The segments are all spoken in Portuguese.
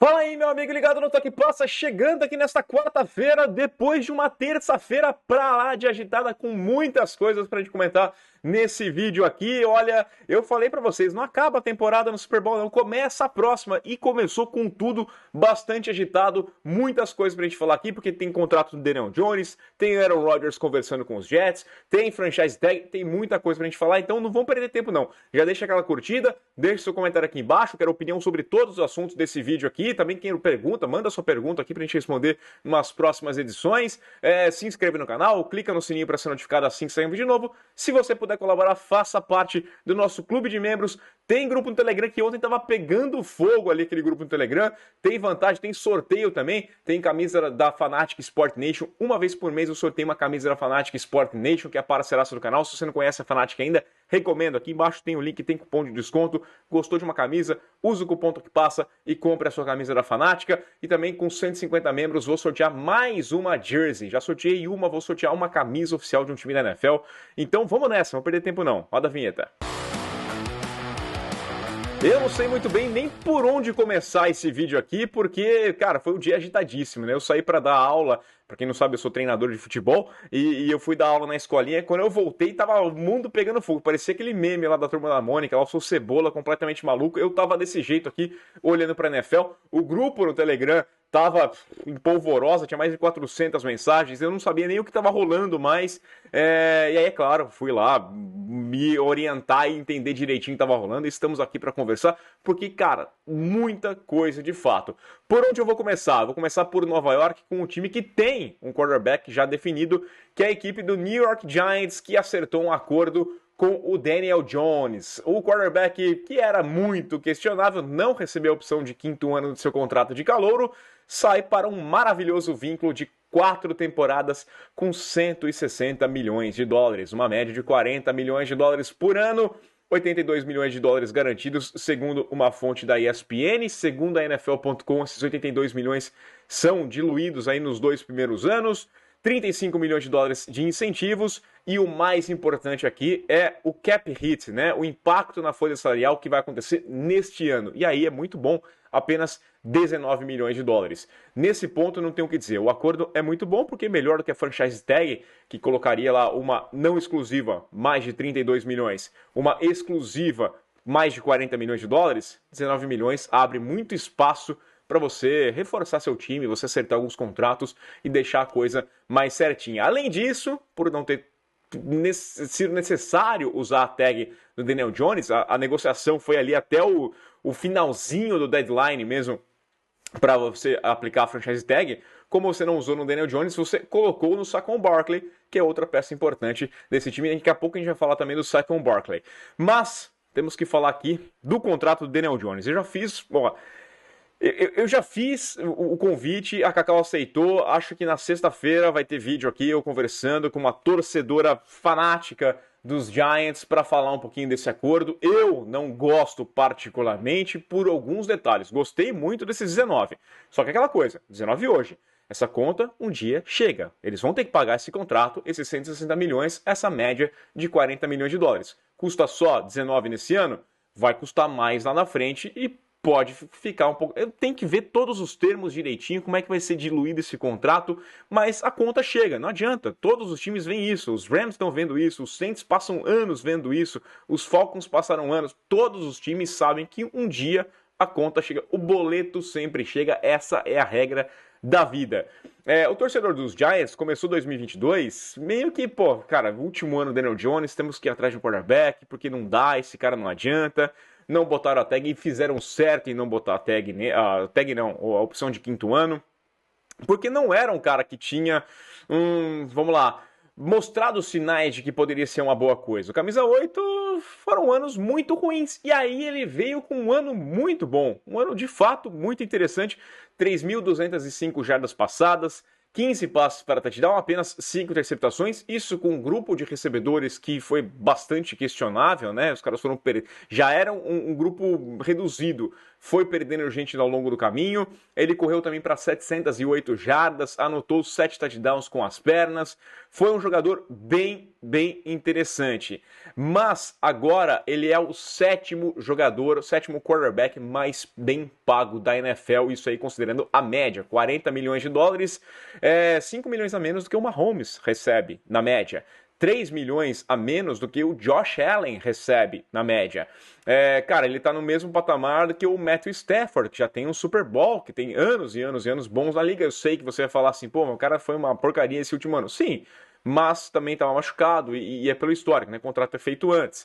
Fala aí, meu amigo ligado no Toque Passa, chegando aqui nesta quarta-feira, depois de uma terça-feira pra lá de agitada, com muitas coisas pra gente comentar nesse vídeo aqui. Olha, eu falei pra vocês, não acaba a temporada no Super Bowl, não, começa a próxima, e começou com tudo bastante agitado, muitas coisas pra gente falar aqui, porque tem contrato do Daniel Jones, tem Aaron Rodgers conversando com os Jets, tem franchise tag, tem muita coisa pra gente falar, então não vamos perder tempo não. Já deixa aquela curtida, deixa seu comentário aqui embaixo, quero opinião sobre todos os assuntos desse vídeo aqui. Também quem pergunta, manda sua pergunta aqui pra gente responder em umas próximas edições. Se inscreve no canal, clica no sininho para ser notificado assim que sair um vídeo novo. Se você puder colaborar, faça parte do nosso clube de membros. Tem grupo no Telegram que ontem tava pegando fogo ali, aquele grupo no Telegram. Tem vantagem, tem sorteio também. Tem camisa da Fanatic Sport Nation. Uma vez por mês eu sorteio uma camisa da Fanatic Sport Nation, que é a parceiraça do canal. Se você não conhece a Fanatic ainda, recomendo. Aqui embaixo tem o link, tem cupom de desconto. Gostou de uma camisa? Usa o cupom que passa e compre a sua camisa da Fanática. E também com 150 membros vou sortear mais uma jersey. Já sorteei uma, vou sortear uma camisa oficial de um time da NFL. Então vamos nessa, não perder tempo não. Roda a vinheta. Eu não sei muito bem nem por onde começar esse vídeo aqui, porque, cara, foi um dia agitadíssimo, né? Eu saí para dar aula, para quem não sabe, eu sou treinador de futebol, e eu fui dar aula na escolinha, e quando eu voltei, tava o mundo pegando fogo, parecia aquele meme lá da Turma da Mônica, lá eu sou Cebola, completamente maluco, eu tava desse jeito aqui, olhando pra NFL, o grupo no Telegram tava em polvorosa, tinha mais de 400 mensagens, eu não sabia nem o que tava rolando mais, e aí, é claro, fui lá me orientar e entender direitinho o que tava rolando, e estamos aqui para conversar, porque, cara, muita coisa de fato. Por onde eu vou começar? Vou começar por Nova York, com um time que tem um quarterback já definido, que é a equipe do New York Giants, que acertou um acordo com o Daniel Jones. O quarterback que era muito questionável, não recebeu a opção de quinto ano do seu contrato de calouro, sai para um maravilhoso vínculo de 4 temporadas com 160 milhões de dólares, uma média de 40 milhões de dólares por ano, 82 milhões de dólares garantidos, segundo uma fonte da ESPN, segundo a NFL.com, esses 82 milhões são diluídos aí nos 2 primeiros anos, 35 milhões de dólares de incentivos, e o mais importante aqui é o cap hit, né? O impacto na folha salarial que vai acontecer neste ano. E aí é muito bom, apenas 19 milhões de dólares. Nesse ponto não tenho o que dizer, o acordo é muito bom porque é melhor do que a franchise tag, que colocaria lá uma não exclusiva, mais de 32 milhões, uma exclusiva, mais de 40 milhões de dólares, 19 milhões abre muito espaço para você reforçar seu time, você acertar alguns contratos e deixar a coisa mais certinha. Além disso, por não ter sido necessário usar a tag do Daniel Jones, a negociação foi ali até o finalzinho do deadline mesmo para você aplicar a franchise tag. Como você não usou no Daniel Jones, você colocou no Saquon Barkley, que é outra peça importante desse time. E daqui a pouco a gente vai falar também do Saquon Barkley. Mas temos que falar aqui do contrato do Daniel Jones. Eu já fiz o convite, a Cacau aceitou, acho que na sexta-feira vai ter vídeo aqui, eu conversando com uma torcedora fanática dos Giants para falar um pouquinho desse acordo. Eu não gosto particularmente por alguns detalhes, gostei muito desses 19, só que aquela coisa, 19 hoje, essa conta um dia chega, eles vão ter que pagar esse contrato, esses 160 milhões, essa média de 40 milhões de dólares. Custa só 19 nesse ano? Vai custar mais lá na frente e pode ficar um pouco... Tem que ver todos os termos direitinho, como é que vai ser diluído esse contrato, mas a conta chega, não adianta. Todos os times veem isso, os Rams estão vendo isso, os Saints passam anos vendo isso, os Falcons passaram anos, todos os times sabem que um dia a conta chega, o boleto sempre chega, essa é a regra da vida. O torcedor dos Giants começou 2022 meio que, cara, último ano do Daniel Jones, temos que ir atrás de um quarterback, porque não dá, esse cara não adianta. Não botaram a tag e fizeram certo em não botar a tag, a opção de quinto ano, porque não era um cara que tinha, mostrado sinais de que poderia ser uma boa coisa. O camisa 8 foram anos muito ruins, e aí ele veio com um ano muito bom, um ano de fato muito interessante, 3.205 jardas passadas, 15 passes para touchdown, apenas 5 interceptações, isso com um grupo de recebedores que foi bastante questionável, né? Os caras já eram um grupo reduzido, foi perdendo gente ao longo do caminho. Ele correu também para 708 jardas, anotou 7 touchdowns com as pernas. Foi um jogador bem interessante. Mas agora ele é o sétimo jogador, o sétimo quarterback mais bem pago da NFL, isso aí considerando a média, 40 milhões de dólares, 5 milhões a menos do que o Mahomes recebe na média. 3 milhões a menos do que o Josh Allen recebe na média. Cara, ele tá no mesmo patamar do que o Matthew Stafford, que já tem um Super Bowl, que tem anos e anos e anos bons na liga. Eu sei que você vai falar assim, pô, meu cara foi uma porcaria esse último ano. Sim, mas também estava machucado e é pelo histórico, né? O contrato é feito antes.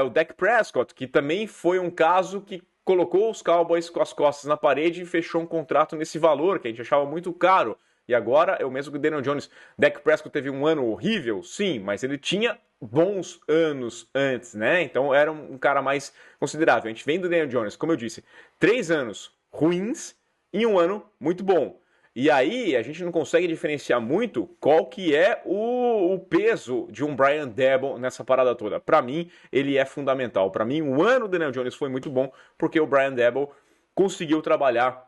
O Dak Prescott, que também foi um caso que colocou os Cowboys com as costas na parede e fechou um contrato nesse valor, que a gente achava muito caro. E agora é o mesmo que o Daniel Jones. Dak Prescott teve um ano horrível, sim, mas ele tinha bons anos antes, né? Então era um cara mais considerável. A gente vem do Daniel Jones, como eu disse, 3 anos ruins e um ano muito bom. E aí a gente não consegue diferenciar muito qual que é o peso de um Brian Daboll nessa parada toda. Para mim, ele é fundamental. Para mim, o ano do Daniel Jones foi muito bom porque o Brian Daboll conseguiu trabalhar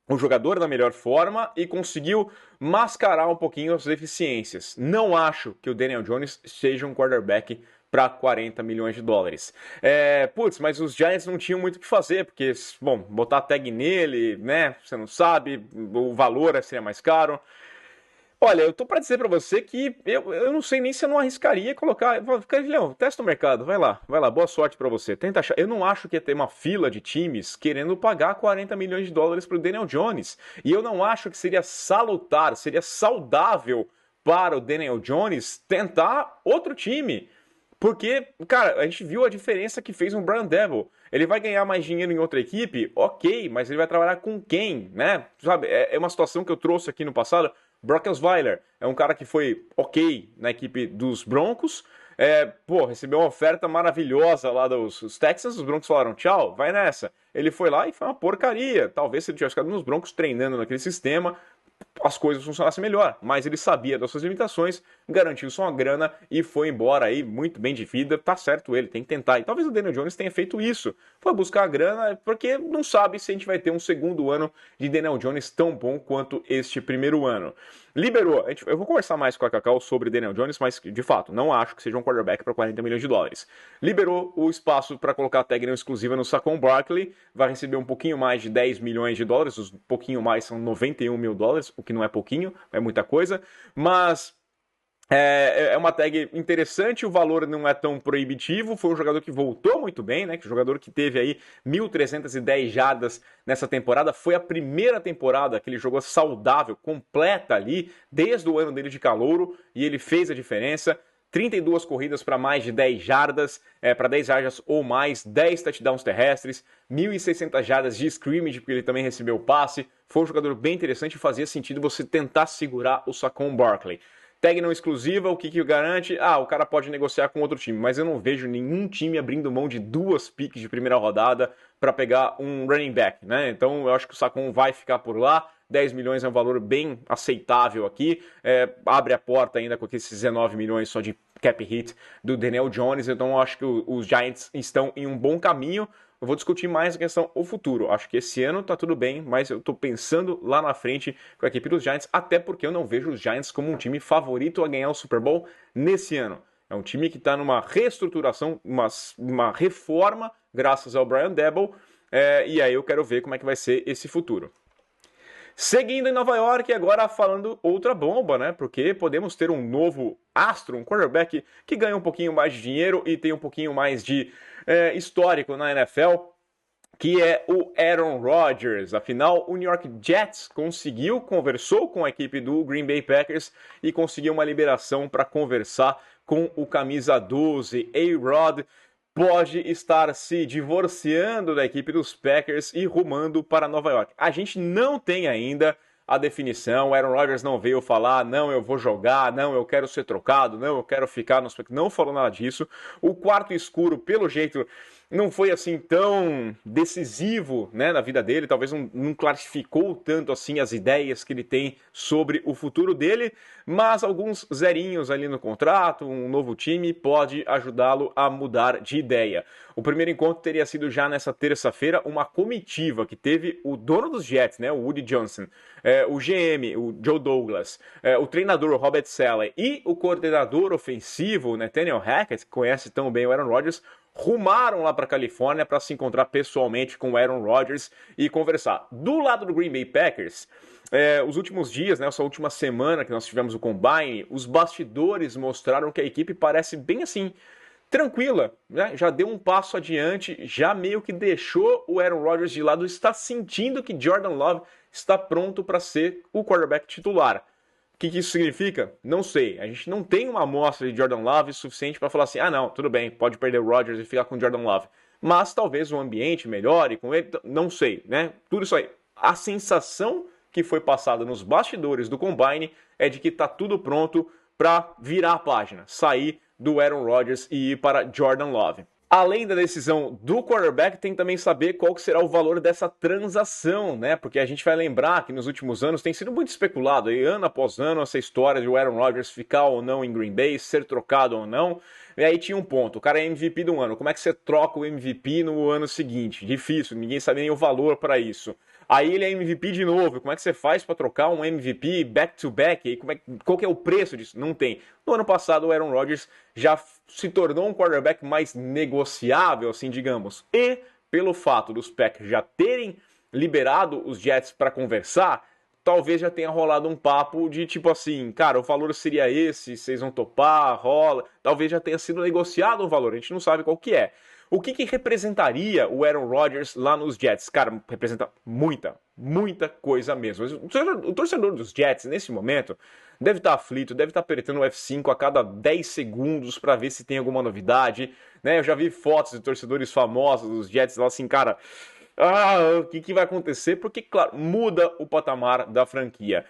o jogador da melhor forma e conseguiu mascarar um pouquinho as deficiências. Não acho que o Daniel Jones seja um quarterback para 40 milhões de dólares. Mas os Giants não tinham muito o que fazer, porque, bom, botar tag nele, né, você não sabe, o valor seria mais caro. Olha, eu tô para dizer para você que eu não sei nem se eu não arriscaria colocar. Carlão, testa o mercado, vai lá, boa sorte para você. Tenta achar. Eu não acho que ia ter uma fila de times querendo pagar 40 milhões de dólares pro Daniel Jones. E eu não acho que seria salutar, seria saudável para o Daniel Jones tentar outro time. Porque, cara, a gente viu a diferença que fez um Brian Daboll. Ele vai ganhar mais dinheiro em outra equipe? Ok, mas ele vai trabalhar com quem, né? Sabe, é uma situação que eu trouxe aqui no passado. Brock Osweiler é um cara que foi ok na equipe dos Broncos, recebeu uma oferta maravilhosa lá dos Texans, os Broncos falaram tchau, vai nessa. Ele foi lá e foi uma porcaria. Talvez se ele tivesse ficado nos Broncos treinando naquele sistema, as coisas funcionassem melhor, mas ele sabia das suas limitações, garantiu sua grana e foi embora aí muito bem de vida. Tá certo, ele tem que tentar. E talvez o Daniel Jones tenha feito isso, foi buscar a grana porque não sabe se a gente vai ter um segundo ano de Daniel Jones tão bom quanto este primeiro ano. Liberou, eu vou conversar mais com a Cacau sobre Daniel Jones, mas de fato, não acho que seja um quarterback para 40 milhões de dólares. Liberou o espaço para colocar a tag não exclusiva no Saquon Barkley, vai receber um pouquinho mais de 10 milhões de dólares, os pouquinho mais são 91 mil dólares, o que não é pouquinho, é muita coisa, mas é uma tag interessante, o valor não é tão proibitivo, foi um jogador que voltou muito bem, né? Que jogador que teve aí 1.310 jardas nessa temporada, foi a primeira temporada que ele jogou saudável, completa ali, desde o ano dele de calouro, e ele fez a diferença. 32 corridas para mais de 10 jardas, para 10 jardas ou mais, 10 touchdowns terrestres, 1.600 jardas de scrimmage, porque ele também recebeu o passe. Foi um jogador bem interessante e fazia sentido você tentar segurar o Saquon Barkley. Tag não exclusiva, o que garante? O cara pode negociar com outro time, mas eu não vejo nenhum time abrindo mão de 2 picks de primeira rodada para pegar um running back, né? Então eu acho que o Saquon vai ficar por lá. 10 milhões é um valor bem aceitável aqui, abre a porta ainda com esses 19 milhões só de cap hit do Daniel Jones, então eu acho que os Giants estão em um bom caminho. Eu vou discutir mais a questão do futuro. Acho que esse ano tá tudo bem, mas eu tô pensando lá na frente com a equipe dos Giants, até porque eu não vejo os Giants como um time favorito a ganhar o Super Bowl nesse ano. É um time que está numa reestruturação, uma reforma, graças ao Brian Daboll, e aí eu quero ver como é que vai ser esse futuro. Seguindo em Nova York, agora falando outra bomba, né? Porque podemos ter um novo astro, um quarterback que ganha um pouquinho mais de dinheiro e tem um pouquinho mais de histórico na NFL, que é o Aaron Rodgers. Afinal, o New York Jets conversou com a equipe do Green Bay Packers e conseguiu uma liberação para conversar com o camisa 12, A-Rod. Pode estar se divorciando da equipe dos Packers e rumando para Nova York. A gente não tem ainda a definição, Aaron Rodgers não veio falar, não, eu vou jogar, não, eu quero ser trocado, não, eu quero ficar nos Packers, não falou nada disso. O quarto escuro, pelo jeito, não foi assim tão decisivo, né, na vida dele, talvez não clarificou tanto assim as ideias que ele tem sobre o futuro dele, mas alguns zerinhos ali no contrato, um novo time pode ajudá-lo a mudar de ideia. O primeiro encontro teria sido já nessa terça-feira, uma comitiva que teve o dono dos Jets, né, o Woody Johnson, o GM, o Joe Douglas, o treinador o Robert Saleh e o coordenador ofensivo, o Nathaniel Hackett, que conhece tão bem o Aaron Rodgers, rumaram lá para Califórnia para se encontrar pessoalmente com o Aaron Rodgers e conversar. Do lado do Green Bay Packers, os últimos dias, né, essa última semana que nós tivemos o Combine, os bastidores mostraram que a equipe parece bem assim, tranquila, né? Já deu um passo adiante, já meio que deixou o Aaron Rodgers de lado, está sentindo que Jordan Love está pronto para ser o quarterback titular. O que isso significa? Não sei. A gente não tem uma amostra de Jordan Love suficiente para falar assim, ah não, tudo bem, pode perder o Rodgers e ficar com o Jordan Love. Mas talvez o ambiente melhore com ele, não sei, né? Tudo isso aí. A sensação que foi passada nos bastidores do Combine é de que está tudo pronto para virar a página, sair do Aaron Rodgers e ir para Jordan Love. Além da decisão do quarterback, tem também saber qual que será o valor dessa transação, né? Porque a gente vai lembrar que nos últimos anos tem sido muito especulado, e ano após ano, essa história de o Aaron Rodgers ficar ou não em Green Bay, ser trocado ou não. E aí tinha um ponto, o cara é MVP do ano, como é que você troca o MVP no ano seguinte? Difícil, ninguém sabe nem o valor para isso. Aí ele é MVP de novo, como é que você faz para trocar um MVP back-to-back? Qual que é o preço disso? Não tem. No ano passado o Aaron Rodgers já se tornou um quarterback mais negociável, assim digamos. E pelo fato dos Packers já terem liberado os Jets para conversar, talvez já tenha rolado um papo de tipo assim, cara, o valor seria esse, vocês vão topar, rola. Talvez já tenha sido negociado um valor, a gente não sabe qual que é. O que representaria o Aaron Rodgers lá nos Jets? Cara, representa muita coisa mesmo. O torcedor dos Jets, nesse momento, deve estar aflito, deve estar apertando o F5 a cada 10 segundos para ver se tem alguma novidade. Né? Eu já vi fotos de torcedores famosos dos Jets lá assim, cara... o que vai acontecer? Porque, claro, muda o patamar da franquia.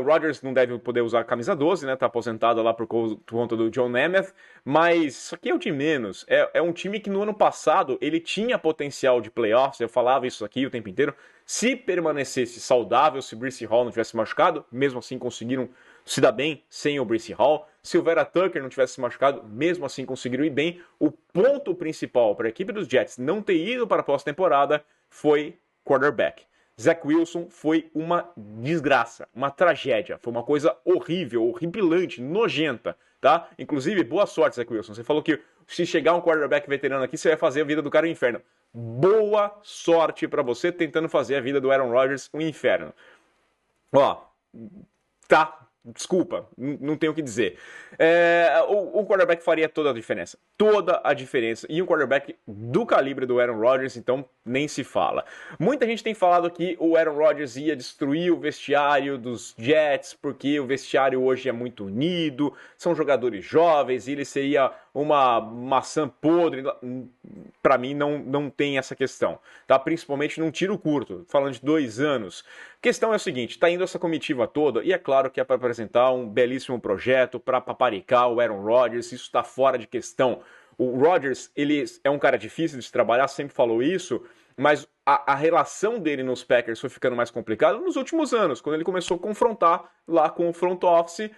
O Rodgers não deve poder usar a camisa 12, né? Tá aposentado lá por conta do John Namath, mas isso aqui é o de menos. É um time que no ano passado ele tinha potencial de playoffs, eu falava isso aqui o tempo inteiro. Se permanecesse saudável, se Breece Hall não tivesse machucado, mesmo assim conseguiram se dar bem sem o Breece Hall. Se o Vera Tucker não tivesse se machucado, mesmo assim conseguiram ir bem. O ponto principal para a equipe dos Jets não ter ido para a pós-temporada foi quarterback. Zach Wilson foi uma desgraça, uma tragédia. Foi uma coisa horrível, horripilante, nojenta, tá? Inclusive, boa sorte, Zach Wilson. Você falou que se chegar um quarterback veterano aqui, você vai fazer a vida do cara um inferno. Boa sorte para você tentando fazer a vida do Aaron Rodgers um inferno. Tá, desculpa, não tenho o que dizer. O quarterback faria toda a diferença. Toda a diferença. E um quarterback do calibre do Aaron Rodgers, então nem se fala. Muita gente tem falado que o Aaron Rodgers ia destruir o vestiário dos Jets, porque o vestiário hoje é muito unido, são jogadores jovens, e ele seria uma maçã podre. Para mim não tem essa questão, tá? Principalmente num tiro curto, falando de 2 anos. A questão é o seguinte, tá indo essa comitiva toda, e é claro que é para apresentar um belíssimo projeto, para paparicar o Aaron Rodgers, isso está fora de questão. O Rodgers, ele é um cara difícil de se trabalhar, sempre falou isso, mas a relação dele nos Packers foi ficando mais complicada nos últimos anos, quando ele começou a confrontar lá com o front office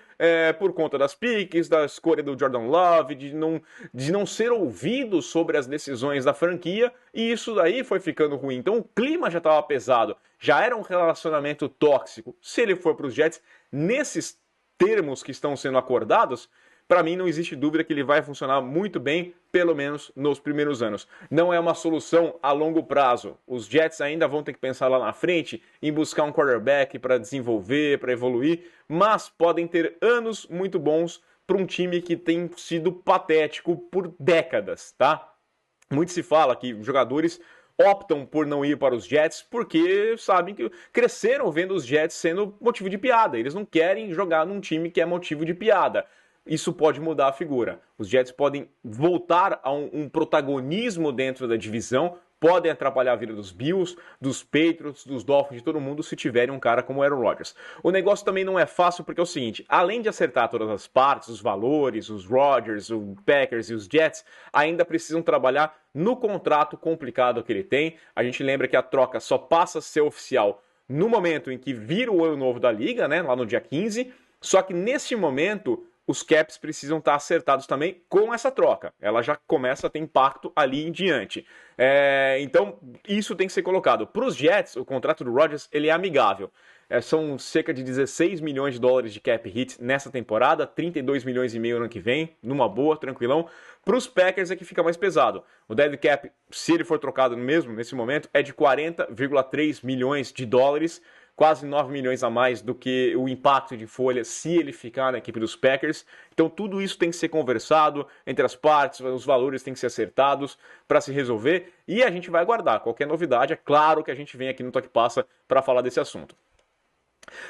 por conta das piques, da escolha do Jordan Love, de não ser ouvido sobre as decisões da franquia, e isso daí foi ficando ruim. Então o clima já estava pesado, já era um relacionamento tóxico. Se ele for para os Jets, nesses termos que estão sendo acordados, para mim não existe dúvida que ele vai funcionar muito bem, pelo menos nos primeiros anos. Não é uma solução a longo prazo. Os Jets ainda vão ter que pensar lá na frente em buscar um quarterback para desenvolver, para evoluir, mas podem ter anos muito bons para um time que tem sido patético por décadas, tá? Muito se fala que jogadores optam por não ir para os Jets porque sabem que cresceram vendo os Jets sendo motivo de piada. Eles não querem jogar num time que é motivo de piada. Isso pode mudar a figura. Os Jets podem voltar a um protagonismo dentro da divisão, podem atrapalhar a vida dos Bills, dos Patriots, dos Dolphins, de todo mundo, se tiverem um cara como o Aaron Rodgers. O negócio também não é fácil porque é o seguinte, além de acertar todas as partes, os valores, os Rodgers, os Packers e os Jets, ainda precisam trabalhar no contrato complicado que ele tem. A gente lembra que a troca só passa a ser oficial no momento em que vira o ano novo da liga, né, lá no dia 15, só que nesse momento os caps precisam estar acertados também com essa troca. Ela já começa a ter impacto ali em diante. Então, isso tem que ser colocado. Para os Jets, o contrato do Rodgers ele é amigável. São cerca de 16 milhões de dólares de cap hit nessa temporada, 32 milhões e meio no ano que vem, numa boa, tranquilão. Para os Packers é que fica mais pesado. O dead cap, se ele for trocado mesmo nesse momento, é de 40,3 milhões de dólares, quase 9 milhões a mais do que o impacto de folha se ele ficar na equipe dos Packers. Então tudo isso tem que ser conversado entre as partes, os valores têm que ser acertados para se resolver e a gente vai aguardar. Qualquer novidade, é claro que a gente vem aqui no Toque Passa para falar desse assunto.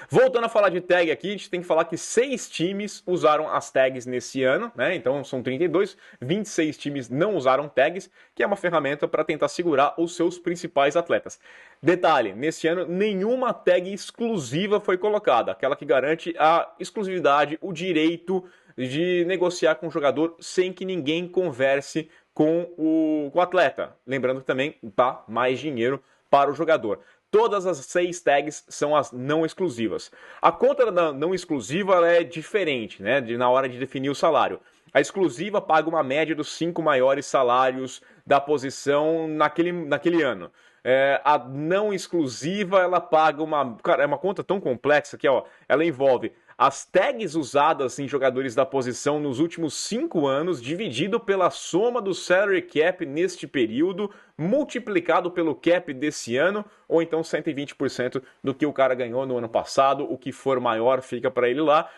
Voltando a falar de tag aqui, a gente tem que falar que 6 times usaram as tags nesse ano, né? Então são 32, 26 times não usaram tags, que é uma ferramenta para tentar segurar os seus principais atletas. Detalhe, nesse ano nenhuma tag exclusiva foi colocada, aquela que garante a exclusividade, o direito de negociar com o jogador sem que ninguém converse com o atleta. Lembrando que também dá mais dinheiro para o jogador. Todas as 6 tags são as não exclusivas. A conta da não exclusiva ela é diferente, né? Na hora de definir o salário. A exclusiva paga uma média dos 5 maiores salários da posição naquele ano. A não exclusiva ela paga uma... Cara, é uma conta tão complexa que ela envolve as tags usadas em jogadores da posição nos últimos 5 anos, dividido pela soma do salary cap neste período, multiplicado pelo cap desse ano, ou então 120% do que o cara ganhou no ano passado, o que for maior fica para ele lá.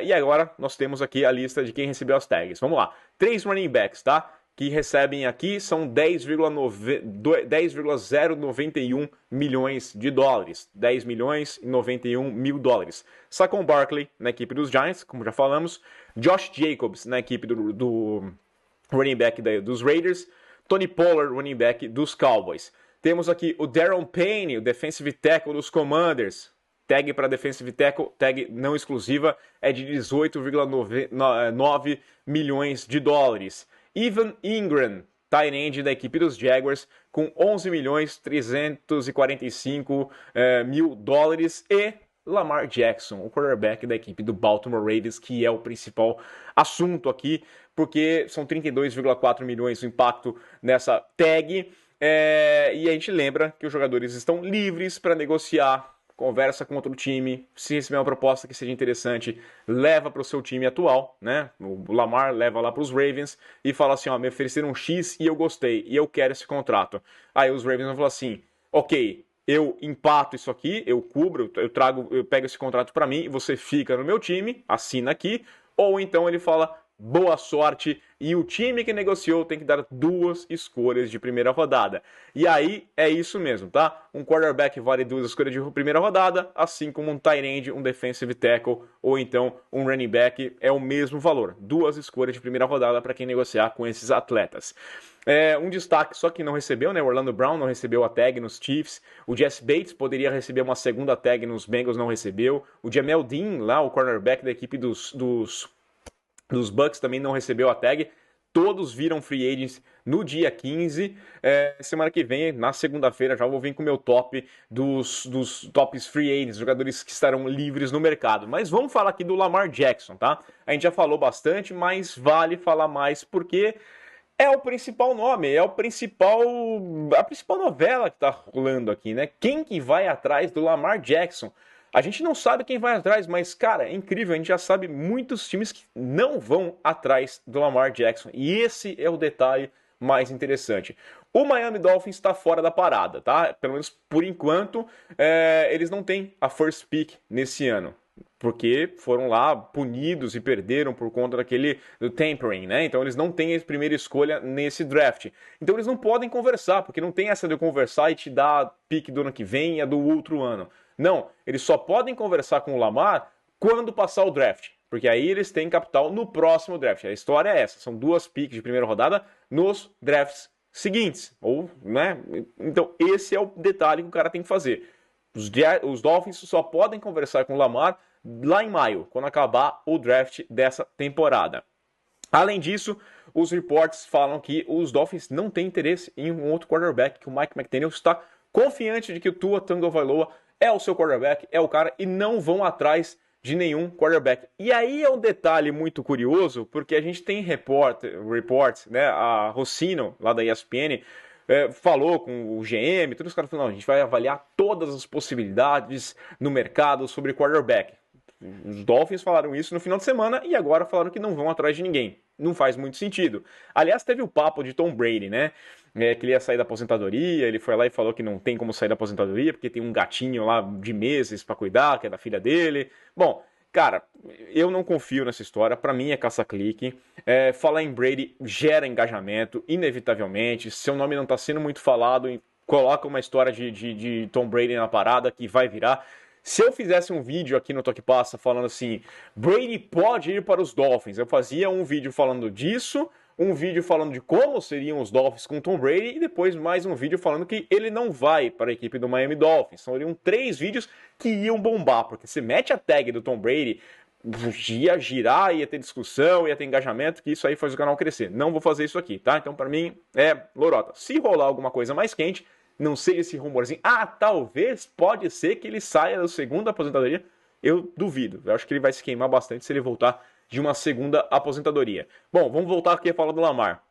E agora nós temos aqui a lista de quem recebeu as tags. Vamos lá, 3 running backs, tá? Que recebem aqui são 10,091 milhões de dólares. 10 milhões e 91 mil dólares. Saquon Barkley na equipe dos Giants, como já falamos. Josh Jacobs na equipe do running back dos Raiders. Tony Pollard, running back dos Cowboys. Temos aqui o Darren Payne, o defensive tackle dos Commanders. Tag para defensive tackle, tag não exclusiva, é de 18,9 milhões de dólares. Evan Ingram, tight end da equipe dos Jaguars, com 11 milhões 345 mil dólares. E Lamar Jackson, o quarterback da equipe do Baltimore Ravens, que é o principal assunto aqui, porque são 32,4 milhões o impacto nessa tag. E a gente lembra que os jogadores estão livres para negociar. Conversa com outro time, se receber uma proposta que seja interessante, leva para o seu time atual, né? O Lamar leva lá para os Ravens e fala assim, me ofereceram um X e eu gostei, e eu quero esse contrato. Aí os Ravens vão falar assim, ok, eu empato isso aqui, eu cubro, eu pego esse contrato para mim, você fica no meu time, assina aqui, ou então ele fala, boa sorte, e o time que negociou tem que dar 2 escolhas de primeira rodada. E aí é isso mesmo, tá? Um quarterback vale 2 escolhas de primeira rodada, assim como um tight end, um defensive tackle ou então um running back é o mesmo valor. 2 escolhas de primeira rodada para quem negociar com esses atletas. Um destaque só que não recebeu, né? O Orlando Brown não recebeu a tag nos Chiefs. O Jesse Bates poderia receber uma segunda tag nos Bengals, não recebeu. O Jamel Dean, lá, o cornerback da equipe dos Bucks também não recebeu a tag. Todos viram free agents no dia 15. Semana que vem, na segunda-feira, já vou vir com o meu top dos tops free agents, jogadores que estarão livres no mercado. Mas vamos falar aqui do Lamar Jackson, tá? A gente já falou bastante, mas vale falar mais porque é o principal nome, é a principal novela que tá rolando aqui, né? Quem que vai atrás do Lamar Jackson? A gente não sabe quem vai atrás, mas, cara, é incrível, a gente já sabe muitos times que não vão atrás do Lamar Jackson. E esse é o detalhe mais interessante. O Miami Dolphins está fora da parada, tá? Pelo menos por enquanto, eles não têm a first pick nesse ano. Porque foram lá punidos e perderam por conta do tampering, né? Então eles não têm a primeira escolha nesse draft. Então eles não podem conversar, porque não tem essa de eu conversar e te dar a pick do ano que vem e a do outro ano. Não, eles só podem conversar com o Lamar quando passar o draft, porque aí eles têm capital no próximo draft. A história é essa, são 2 picks de primeira rodada nos drafts seguintes, ou, né? Então, esse é o detalhe que o cara tem que fazer. Os Dolphins só podem conversar com o Lamar lá em maio, quando acabar o draft dessa temporada. Além disso, os reports falam que os Dolphins não têm interesse em um outro quarterback, que o Mike McDaniel está confiante de que o Tua Tagovailoa é o seu quarterback, é o cara, e não vão atrás de nenhum quarterback. E aí é um detalhe muito curioso, porque a gente tem reports, né? A Rossino, lá da ESPN, falou com o GM, todos os caras falaram, não, a gente vai avaliar todas as possibilidades no mercado sobre quarterback. Os Dolphins falaram isso no final de semana e agora falaram que não vão atrás de ninguém. Não faz muito sentido. Aliás, teve o papo de Tom Brady, né? Que ele ia sair da aposentadoria, ele foi lá e falou que não tem como sair da aposentadoria porque tem um gatinho lá de meses para cuidar, que é da filha dele. Bom, cara, eu não confio nessa história, pra mim é caça-clique. Falar em Brady gera engajamento, inevitavelmente. Seu nome não tá sendo muito falado, coloca uma história de Tom Brady na parada que vai virar. Se eu fizesse um vídeo aqui no Toque Passa falando assim, Brady pode ir para os Dolphins, eu fazia um vídeo falando disso, um vídeo falando de como seriam os Dolphins com Tom Brady e depois mais um vídeo falando que ele não vai para a equipe do Miami Dolphins. Seriam 3 vídeos que iam bombar, porque se mete a tag do Tom Brady, ia girar, ia ter discussão, ia ter engajamento, que isso aí faz o canal crescer. Não vou fazer isso aqui, tá? Então, para mim, é lorota. Se rolar alguma coisa mais quente, não sei esse rumorzinho, talvez, pode ser que ele saia da segunda aposentadoria, eu duvido. Eu acho que ele vai se queimar bastante se ele voltar de uma segunda aposentadoria. Bom, vamos voltar aqui a falar do Lamar.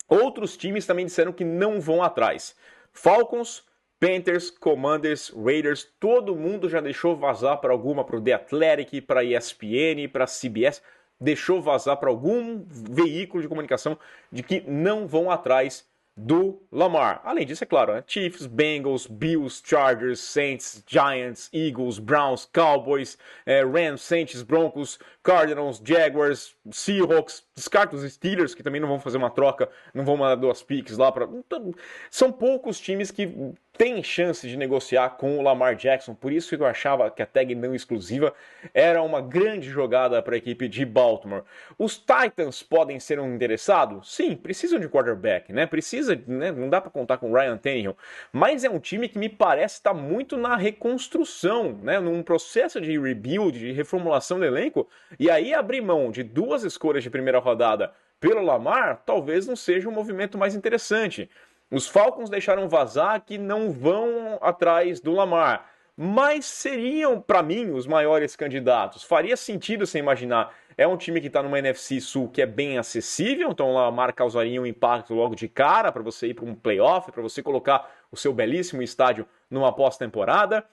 Outros times também disseram que não vão atrás. Falcons, Panthers, Commanders, Raiders, todo mundo já deixou vazar para alguma, para o The Athletic, para a ESPN, para a CBS, deixou vazar para algum veículo de comunicação de que não vão atrás do Lamar. Além disso, é claro, né? Chiefs, Bengals, Bills, Chargers, Saints, Giants, Eagles, Browns, Cowboys, Rams, Saints, Broncos, Cardinals, Jaguars, Seahawks, descarta os Steelers, que também não vão fazer uma troca, não vão mandar 2 picks lá para. São poucos times que têm chance de negociar com o Lamar Jackson, por isso que eu achava que a tag não exclusiva era uma grande jogada para a equipe de Baltimore. Os Titans podem ser um interessado? Sim, precisam de quarterback, né? Precisa, né? Não dá para contar com o Ryan Tannehill, mas é um time que me parece estar muito na reconstrução, né? Num processo de rebuild, de reformulação do elenco, e aí abrir mão de 2 escolhas de primeira rodada pelo Lamar talvez não seja um movimento mais interessante. Os Falcons deixaram vazar que não vão atrás do Lamar, mas seriam, para mim, os maiores candidatos. Faria sentido você imaginar. É um time que está numa NFC Sul que é bem acessível, então o Lamar causaria um impacto logo de cara para você ir para um playoff, para você colocar o seu belíssimo estádio numa pós-temporada.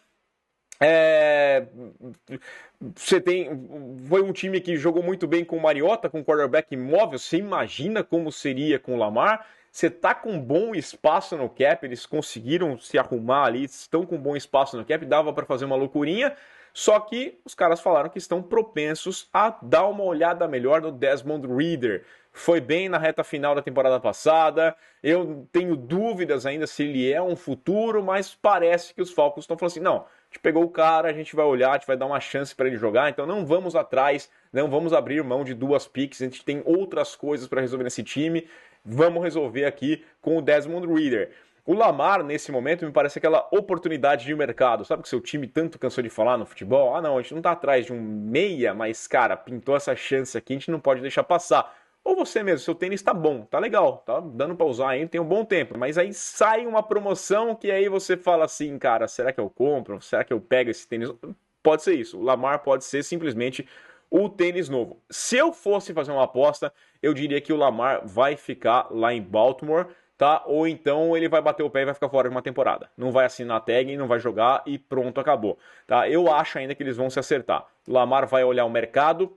Foi um time que jogou muito bem com o Mariota, com o quarterback imóvel. Você imagina como seria com o Lamar? Você tá com bom espaço no cap, eles conseguiram se arrumar ali, estão com bom espaço no cap, dava para fazer uma loucurinha, só que os caras falaram que estão propensos a dar uma olhada melhor no Desmond Ridder. Foi bem na reta final da temporada passada, eu tenho dúvidas ainda se ele é um futuro, mas parece que os Falcons estão falando assim, não, a gente pegou o cara, a gente vai olhar, a gente vai dar uma chance para ele jogar, então não vamos atrás, não vamos abrir mão de 2 picks, a gente tem outras coisas para resolver nesse time, vamos resolver aqui com o Desmond Ridder. O Lamar, nesse momento, me parece aquela oportunidade de mercado. Sabe que seu time tanto cansou de falar no futebol? Não, a gente não tá atrás de um meia, mas, cara, pintou essa chance aqui, a gente não pode deixar passar. Ou você mesmo, seu tênis tá bom, tá legal, tá dando pra usar ainda, tem um bom tempo. Mas aí sai uma promoção que aí você fala assim, cara, será que eu compro? Será que eu pego esse tênis? Pode ser isso. O Lamar pode ser simplesmente o tênis novo. Se eu fosse fazer uma aposta, eu diria que o Lamar vai ficar lá em Baltimore, tá? Ou então ele vai bater o pé e vai ficar fora de uma temporada. Não vai assinar a tag, não vai jogar e pronto, acabou. Tá? Eu acho ainda que eles vão se acertar. O Lamar vai olhar o mercado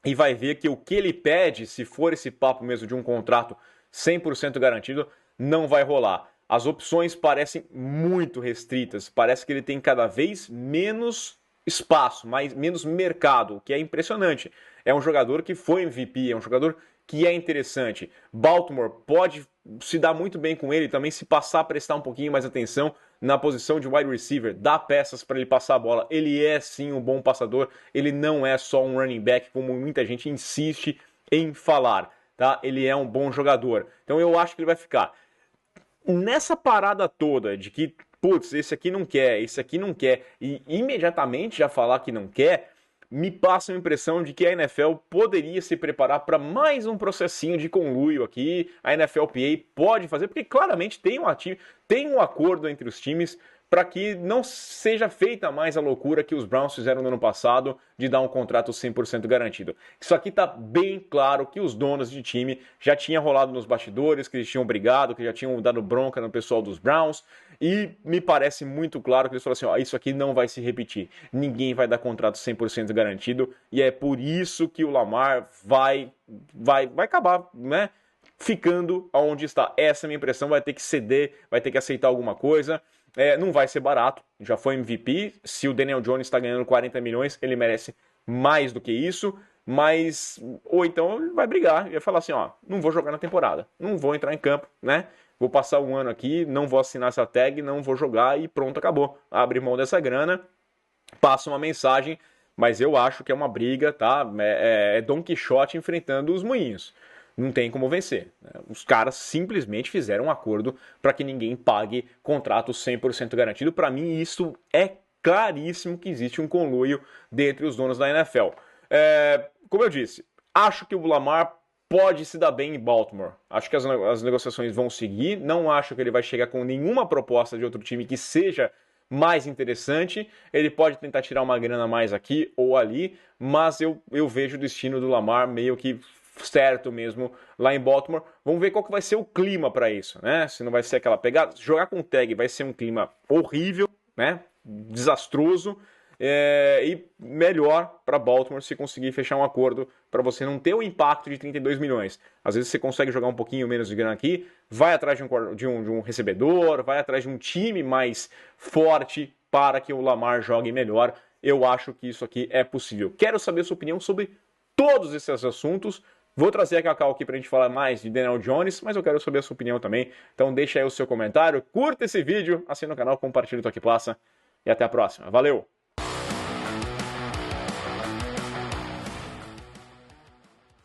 e vai ver que o que ele pede, se for esse papo mesmo de um contrato 100% garantido, não vai rolar. As opções parecem muito restritas. Parece que ele tem cada vez menos espaço, menos mercado, o que é impressionante. É um jogador que foi MVP, é um jogador que é interessante. Baltimore pode se dar muito bem com ele também, se passar a prestar um pouquinho mais atenção na posição de wide receiver, dá peças para ele passar a bola. Ele é sim um bom passador, ele não é só um running back, como muita gente insiste em falar, tá? Ele é um bom jogador. Então eu acho que ele vai ficar. nessa parada toda de que, putz, esse aqui não quer, esse aqui não quer, e imediatamente já falar que não quer, me passa a impressão de que a NFL poderia se preparar para mais um processinho de conluio aqui. A NFLPA pode fazer, porque claramente tem um acordo entre os times para que não seja feita mais a loucura que os Browns fizeram no ano passado de dar um contrato 100% garantido. Isso aqui está bem claro que os donos de time já tinha rolado nos bastidores, que eles tinham brigado, que já tinham dado bronca no pessoal dos Browns, e me parece muito claro que eles falaram assim, ó, isso aqui não vai se repetir, ninguém vai dar contrato 100% garantido, e é por isso que o Lamar vai acabar, né, ficando onde está. Essa é a minha impressão, vai ter que ceder, vai ter que aceitar alguma coisa. Não vai ser barato, já foi MVP. Se o Daniel Jones está ganhando 40 milhões, ele merece mais do que isso. Mas, ou então ele vai brigar e vai falar assim: ó, não vou jogar na temporada, não vou entrar em campo, né? Vou passar um ano aqui, não vou assinar essa tag, não vou jogar e pronto, acabou. Abre mão dessa grana, passa uma mensagem, mas eu acho que é uma briga, tá? É Don Quixote enfrentando os moinhos. Não tem como vencer. Os caras simplesmente fizeram um acordo para que ninguém pague contrato 100% garantido. Para mim, isso é claríssimo que existe um conluio dentre os donos da NFL. Como eu disse, acho que o Lamar pode se dar bem em Baltimore. Acho que as negociações vão seguir. Não acho que ele vai chegar com nenhuma proposta de outro time que seja mais interessante. Ele pode tentar tirar uma grana a mais aqui ou ali, mas eu vejo o destino do Lamar meio que certo mesmo lá em Baltimore. Vamos ver qual que vai ser o clima para isso, né? Se não vai ser aquela pegada. Jogar com tag vai ser um clima horrível, né? Desastroso. E melhor para Baltimore se conseguir fechar um acordo para você não ter o impacto de 32 milhões. Às vezes você consegue jogar um pouquinho menos de grana aqui, vai atrás de um recebedor, vai atrás de um time mais forte para que o Lamar jogue melhor. Eu acho que isso aqui é possível. Quero saber sua opinião sobre todos esses assuntos. Vou trazer a Cacau aqui pra gente falar mais de Daniel Jones, mas eu quero saber a sua opinião também. Então deixa aí o seu comentário, curta esse vídeo, assina o canal, compartilha o Toque Plaça e até a próxima. Valeu!